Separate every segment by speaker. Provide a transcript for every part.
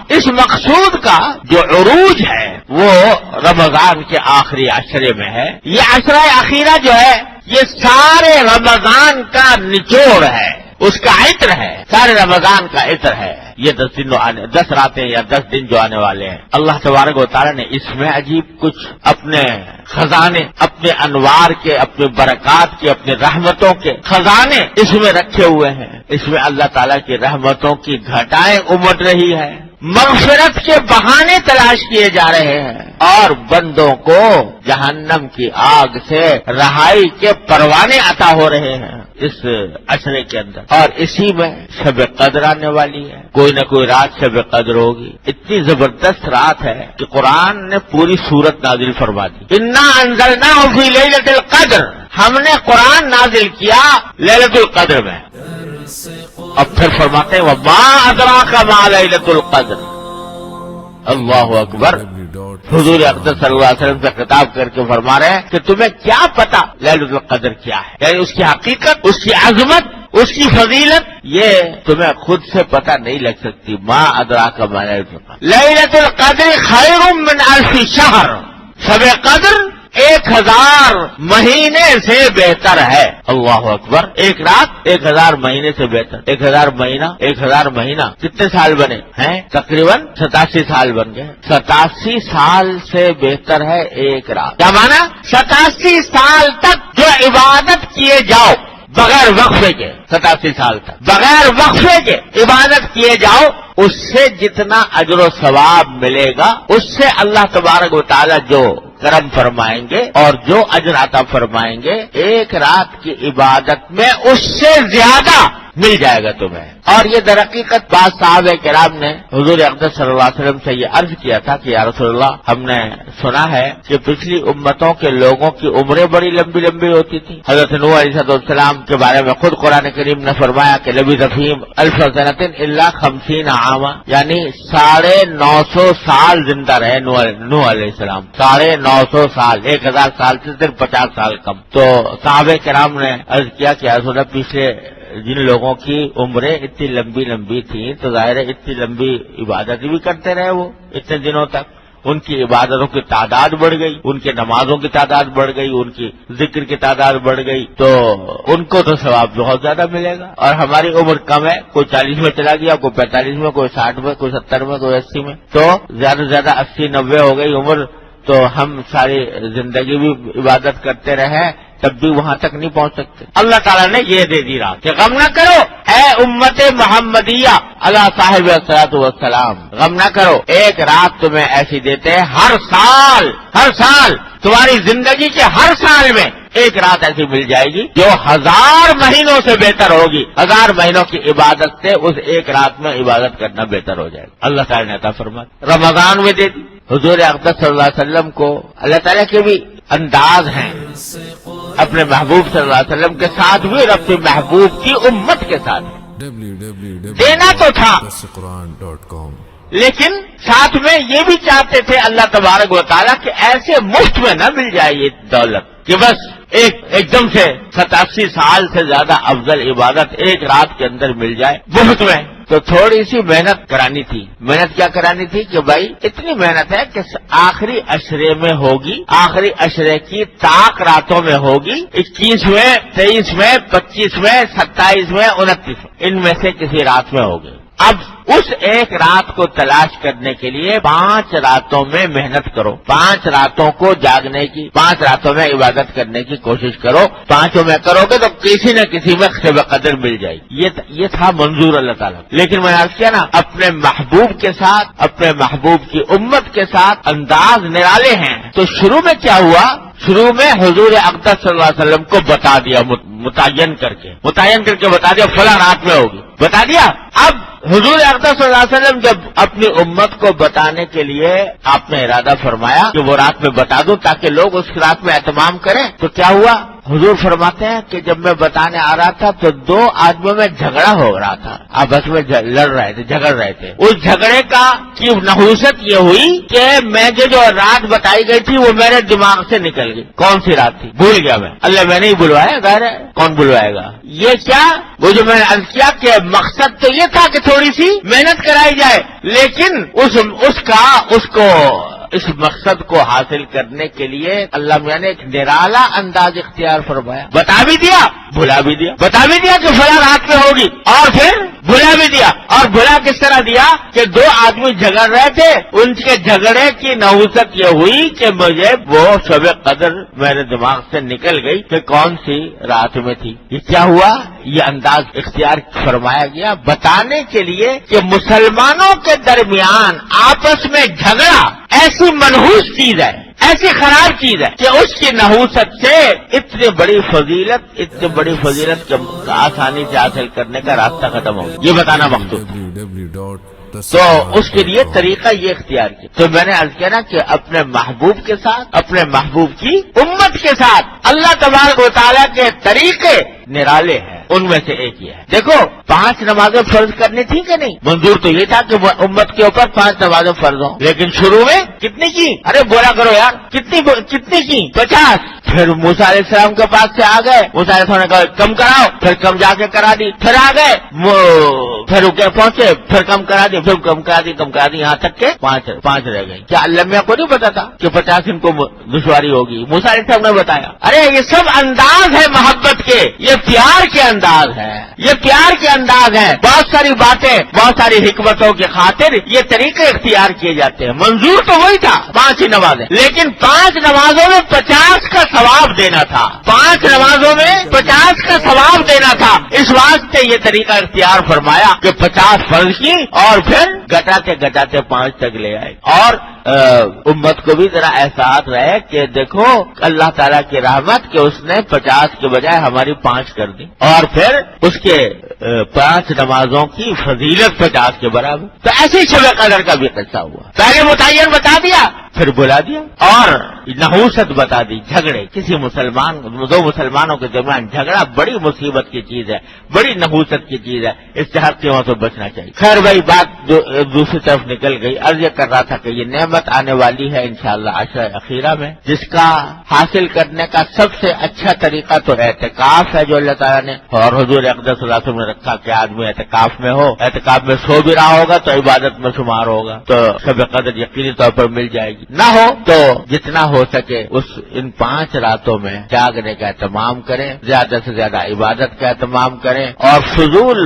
Speaker 1: اس مقصود کا جو عروج ہے وہ رمضان کے آخری عشرے میں ہے. یہ عشرہ اخیرہ جو ہے یہ سارے رمضان کا نچوڑ ہے، اس کا عطر ہے، سارے رمضان کا عطر ہے. یہ 10 راتیں یا 10 دن جو آنے والے ہیں، اللہ تبارک و تعالیٰ نے اس میں عجیب کچھ اپنے خزانے، اپنے انوار کے، اپنے برکات کے، اپنے رحمتوں کے خزانے اس میں رکھے ہوئے ہیں. اس میں اللہ تعالیٰ کی رحمتوں کی گھٹائیں امٹ رہی ہے، مغفرت کے بہانے تلاش کیے جا رہے ہیں، اور بندوں کو جہنم کی آگ سے رہائی کے پروانے عطا ہو رہے ہیں اس عشرے کے اندر. اور اسی میں شب قدر آنے والی ہے، کوئی نہ کوئی رات شب قدر ہوگی. اتنی زبردست رات ہے کہ قرآن نے پوری سورت نازل فرما دی. انا انزلناہ فی لیلۃ القدر، ہم نے قرآن نازل کیا لیلۃ القدر میں. اب پھر فرماتے ہیں وما ادراک ما لیلۃ القدر. اللہ اکبر. حضور اقدس صلی اللہ علیہ وسلم سے خطاب کر کے فرما رہے ہیں کہ تمہیں کیا پتا لیلۃ القدر کیا ہے، یعنی اس کی حقیقت، اس کی عظمت، اس کی فضیلت یہ تمہیں خود سے پتہ نہیں لگ سکتی. ما ادراک ما لیلۃ القدر. لیلۃ القدر خیر من الف شہر. شب قدر 1000 مہینے سے بہتر ہے. اللہ اکبر. ایک رات 1000 مہینے سے بہتر. 1000 مہینہ کتنے سال بنے ہیں؟ تقریباً 87 سال بن گئے. 87 سال سے بہتر ہے ایک رات. کیا مانا؟ 87 سال تک جو عبادت کیے جاؤ بغیر وقفے کے، 87 سال تک بغیر وقفے کے عبادت کیے جاؤ، اس سے جتنا اجر و ثواب ملے گا اس سے اللہ تبارک و تعالی جو کرم فرمائیں گے اور جو اجر عطا فرمائیں گے ایک رات کی عبادت میں اس سے زیادہ مل جائے گا تمہیں. اور یہ در حقیقت بعض صحابہ کرام نے حضور اقدس صلی اللہ علیہ وسلم سے یہ عرض کیا تھا کہ یا رسول اللہ، ہم نے سنا ہے کہ پچھلی امتوں کے لوگوں کی عمریں بڑی لمبی لمبی ہوتی تھی. حضرت نوح علیہ السلام کے بارے میں خود قرآن کریم نے فرمایا کہ لبث فیہم الف سنۃ الا 50 عاما، یعنی 950 سال زندہ رہے نوح علیہ السلام. 950 سال، 1000 سال سے صرف 50 سال کم. تو صحابہ کرام نے عرض کیا کہ یا رسول اللہ، پچھلے جن لوگوں کی عمریں اتنی لمبی لمبی تھیں تو ظاہر ہے اتنی لمبی عبادت بھی کرتے رہے وہ اتنے دنوں تک. ان کی عبادتوں کی تعداد بڑھ گئی، ان کے نمازوں کی تعداد بڑھ گئی، ان کی ذکر کی تعداد بڑھ گئی، تو ان کو تو ثواب بہت زیادہ ملے گا. اور ہماری عمر کم ہے، کوئی 40 میں چلا گیا، کوئی 45 میں، کوئی 60 میں، کوئی 70 میں، کوئی 80 میں، تو زیادہ سے زیادہ 80-90 ہو گئی عمر، تو ہم ساری زندگی بھی عبادت کرتے رہے تب بھی وہاں تک نہیں پہنچ سکتے. اللہ تعالیٰ نے یہ دے دی رات کہ غم نہ کرو اے امت محمدیہ اللہ صاحب الصلوۃ والسلام، غم نہ کرو، ایک رات تمہیں ایسی دیتے ہیں ہر سال تمہاری زندگی کے ہر سال میں ایک رات ایسی مل جائے گی جو 1000 مہینوں سے بہتر ہوگی. 1000 مہینوں کی عبادت سے اس ایک رات میں عبادت کرنا بہتر ہو جائے گا. اللہ تعالیٰ نے عطا فرمایا. رمضان میں دے دی. حضور اقدس صلی اللہ علیہ وسلم کو اللہ تعالیٰ کے بھی انداز ہیں اپنے محبوب صلی اللہ علیہ وسلم کے ساتھ بھی اور اپنے محبوب کی امت کے ساتھ. دینا تو تھا لیکن ساتھ میں یہ بھی چاہتے تھے اللہ تبارک و تعالیٰ کہ ایسے مفت میں نہ مل جائے یہ دولت کہ بس ایک دم سے 87 سال سے زیادہ افضل عبادت ایک رات کے اندر مل جائے مفت میں. تو تھوڑی سی محنت کرانی تھی. محنت کیا کرانی تھی کہ بھائی اتنی محنت ہے کہ آخری عشرے میں ہوگی، آخری عشرے کی طاق راتوں میں ہوگی، 21 میں، 23 میں، 25 میں، 27 میں، 29 میں، ان میں سے کسی رات میں ہوگی. اب اس ایک رات کو تلاش کرنے کے لیے 5 راتوں میں محنت کرو، 5 راتوں کو جاگنے کی، 5 راتوں میں عبادت کرنے کی کوشش کرو. 5 میں کرو گے تو کسی نہ کسی میں شب قدر مل جائے گی. یہ تھا منظور اللہ تعالیٰ. لیکن میں نے عرض کیا نا اپنے محبوب کے ساتھ، اپنے محبوب کی امت کے ساتھ انداز نرالے ہیں. تو شروع میں کیا ہوا؟ شروع میں حضور اقدس صلی اللہ علیہ وسلم کو بتا دیا، متعین کر کے بتا دیا فلاں رات میں ہوگی، بتا دیا. اب حضور اقدس صلی اللہ علیہ وسلم جب اپنی امت کو بتانے کے لیے آپ نے ارادہ فرمایا کہ وہ رات میں بتا دوں تاکہ لوگ اس رات میں اہتمام کریں، تو کیا ہوا؟ حضور فرماتے ہیں کہ جب میں بتانے آ رہا تھا تو 2 آدمیوں میں جھگڑا ہو رہا تھا، آپس میں لڑ رہے تھے، جھگڑ رہے تھے. اس جھگڑے کی نحوست یہ ہوئی کہ میں جو رات بتائی گئی تھی وہ میرے دماغ سے نکل گئی. کون سی رات تھی بھول گیا میں. اللہ میں نہیں بلوایا، ظاہر ہے کون بلوائے گا. یہ کیا وہ جو میں نے عرض کیا کہ مقصد تو یہ تھا کہ تھوڑی سی محنت کرائی جائے لیکن اس کو اس مقصد کو حاصل کرنے کے لیے اللہ میاں نے ایک نرالا انداز اختیار فرمایا. بتا بھی دیا, بھلا بھی دیا. بتا بھی دیا کہ فلاں رات میں ہوگی, اور پھر بھلا بھی دیا. اور بھلا کس طرح دیا کہ دو آدمی جھگڑ رہے تھے, ان کے جھگڑے کی نحوست یہ ہوئی کہ مجھے وہ شب قدر میرے دماغ سے نکل گئی کہ کون سی رات میں تھی. یہ کیا ہوا؟ یہ انداز اختیار فرمایا گیا بتانے کے لیے کہ مسلمانوں کے درمیان آپس میں جھگڑا ایسی منحوس چیز ہے, ایسی خراب چیز ہے کہ اس کی نحوست سے اتنی بڑی فضیلت کے آسانی سے حاصل کرنے کا راستہ ختم ہو گیا. یہ بتانا مقصود. تو اس کے لیے طریقہ یہ اختیار کیا. تو میں نے عرض کیا نا کہ اپنے محبوب کے ساتھ, اپنے محبوب کی امت کے ساتھ اللہ تبارک و تعالیٰ کے طریقے نرالے ہیں. ان میں سے ایک یہ ہے, دیکھو 5 نمازیں فرض کرنی تھی کہ نہیں؟ منظور تو یہ تھا کہ امت کے اوپر 5 نمازیں فرض ہوں, لیکن شروع میں کتنی کی؟ ارے بولا کرو یار, کتنی کی؟ 50. پھر موسیٰ علیہ السلام کے پاس سے آ گئے, موسیٰ علیہ السلام نے کہا کم کراؤ, پھر کم جا کے کرا دی. پھر آ گئے, پھر رکے پہنچے, پھر کم کرا دی, پھر کم کرا دی, یہاں تک کہ 5 رہ گئی. کیا اللہ میاں کو نہیں پتا تھا کہ 50 ان کو دشواری ہوگی؟ موسیٰ علیہ السلام نے بتایا. ارے یہ سب انداز ہے محبت کے, یہ پیار کے انداز ہے, یہ پیار کے انداز ہے. بہت ساری باتیں, بہت ساری حکمتوں کی خاطر یہ طریقے اختیار کیے جاتے ہیں. منظور تو وہی تھا 5 ہی نمازیں, لیکن 5 نمازوں میں 50 کا ثواب دینا تھا. 5 نمازوں میں 50 کا ثواب دینا تھا. اس واسطے یہ طریقہ اختیار فرمایا کہ 50 فرض کی اور پھر گٹاتے 5 تک لے آئے. اور امت کو بھی ذرا احساس رہے کہ دیکھو اللہ تعالیٰ کی رحمت کہ اس نے 50 کے بجائے ہماری 5 کر دی, اور پھر اس کے 5 نمازوں کی فضیلت 50 کے برابر. تو ایسی شب قدر کا بھی قصہ ہوا. پہلے متعین بتا دیا, پھر بلا دیا, اور نحوست بتا دی. جھگڑے, کسی دو مسلمانوں کے درمیان جھگڑا بڑی مصیبت کی چیز ہے, بڑی نحوست کی چیز ہے. اس سے ہر قیمت سے بچنا چاہیے. خیر بھائی, بات دوسری طرف نکل گئی. عرض یہ کر رہا تھا کہ یہ نعمت آنے والی ہے انشاءاللہ عشر اخیرہ میں, جس کا حاصل کرنے کا سب سے اچھا طریقہ تو اعتکاف ہے جو اللہ تعالیٰ نے اور حضور اقدس صلی اللہ علیہ وسلم نے رکھا کہ آدمی اعتکاف میں ہو. اعتکاف میں سو بھی رہا ہوگا تو عبادت میں شمار ہوگا, تو شب قدر یقینی طور پر مل جائے گی. نہ ہو تو جتنا ہو سکے ان 5 راتوں میں جاگنے کا اہتمام کریں, زیادہ سے زیادہ عبادت کا اہتمام کریں, اور فضول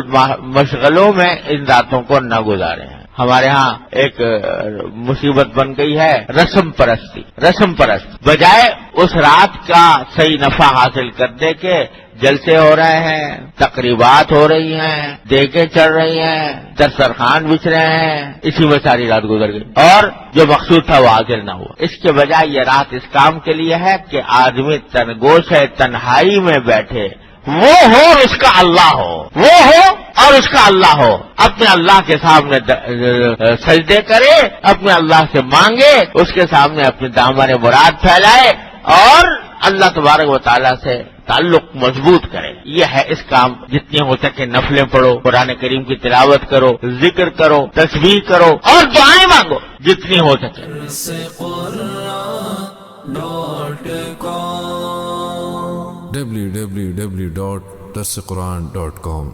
Speaker 1: مشغلوں میں ان راتوں کو نہ گزاریں. ہمارے ہاں ایک مصیبت بن گئی ہے رسم پرست. بجائے اس رات کا صحیح نفع حاصل کرنے کے جلسے ہو رہے ہیں, تقریبات ہو رہی ہیں, دیگیں چڑھ رہی ہیں, دسترخوان بچھ رہے ہیں. اسی میں ساری رات گزر گئی اور جو مقصود تھا وہ حاصل نہ ہوا. اس کے بجائے یہ رات اس کام کے لیے ہے کہ آدمی تنگوش ہے, تنہائی میں بیٹھے, وہ ہو اور اس کا اللہ ہو, وہ ہو اور اس کا اللہ ہو, اپنے اللہ کے سامنے سجدے کرے, اپنے اللہ سے مانگے, اس کے سامنے اپنے دامن مراد پھیلائے اور اللہ تبارک و تعالیٰ سے تعلق مضبوط کرے. یہ ہے اس کام. جتنی ہو سکے نفلیں پڑھو, قرآن کریم کی تلاوت کرو, ذکر کرو, تسبیح کرو اور دعائیں مانگو جتنی ہو سکے.
Speaker 2: www.darsequran.com